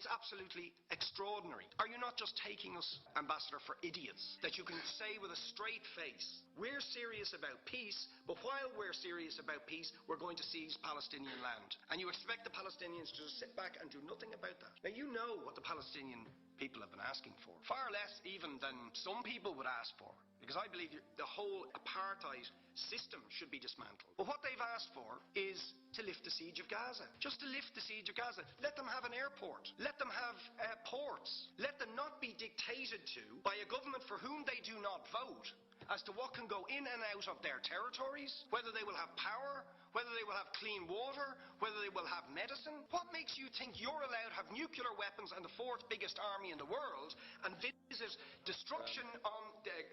It's absolutely extraordinary. Are you not just taking us, Ambassador, for idiots? That you can say with a straight face, we're serious about peace, but while we're serious about peace, we're going to seize Palestinian land. And you expect the Palestinians to just sit back and do nothing about that. Now, you know what the Palestinian people have been asking for. Far less even than some people would ask for. Because I believe the whole apartheid system should be dismantled. But what they've asked for is to lift the siege of Gaza. Just to lift the siege of Gaza. Let them have an airport. Let them have ports. Let them not be dictated to by a government for whom they do not vote as to what can go in and out of their territories, whether they will have power, whether they will have clean water, whether they will have medicine. What makes you think you're allowed to have nuclear weapons and the fourth biggest army in the world and visit destruction on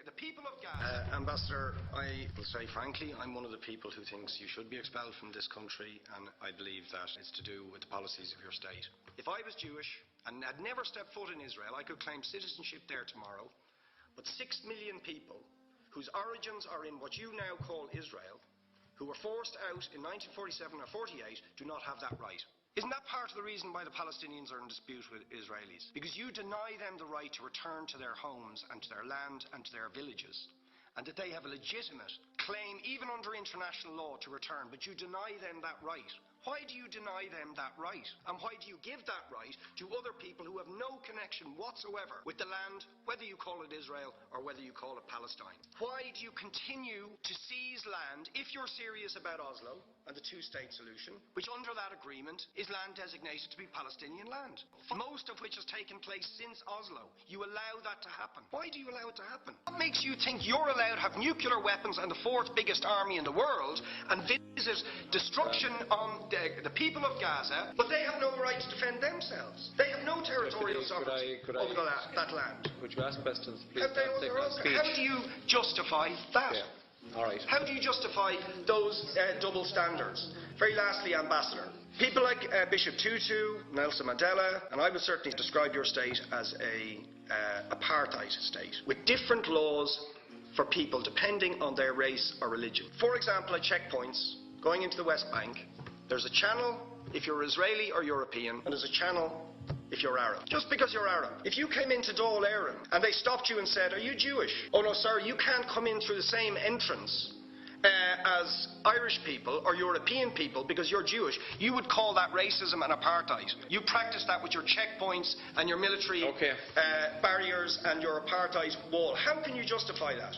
the people of Gaza? Ambassador, I will say frankly, I'm one of the people who thinks you should be expelled from this country, and I believe that it's to do with the policies of your state. If I was Jewish and had never stepped foot in Israel, I could claim citizenship there tomorrow, but 6 million people whose origins are in what you now call Israel, who were forced out in 1947 or 48, do not have that right. Isn't that part of the reason why the Palestinians are in dispute with Israelis? Because you deny them the right to return to their homes and to their land and to their villages, and that they have a legitimate claim, even under international law, to return, but you deny them that right. Why do you deny them that right? And why do you give that right to other people who have no connection whatsoever with the land, whether you call it Israel or whether you call it Palestine? Why do you continue to seize land if you're serious about Oslo and the two-state solution, which under that agreement is land designated to be Palestinian land, most of which has taken place since Oslo? You allow that to happen. Why do you allow it to happen? What makes you think you're allowed to have nuclear weapons and the fourth biggest army in the world and visit destruction on the people of Gaza, but they have no right to defend themselves? They have no territorial sovereignty over that land. Would you ask questions, please? How do you justify that? Yeah. All right. How do you justify those double standards? Very lastly, Ambassador, people like Bishop Tutu, Nelson Mandela, and I would certainly describe your state as a apartheid state, with different laws for people depending on their race or religion. For example, at checkpoints going into the West Bank, there's a channel if you're Israeli or European, and there's a channel if you're Arab. Just because you're Arab. If you came into Dáil Éireann and they stopped you and said, "Are you Jewish?" "Oh no, sir, you can't come in through the same entrance as Irish people or European people because you're Jewish," you would call that racism and apartheid. You practice that with your checkpoints and your military barriers and your apartheid wall. How can you justify that?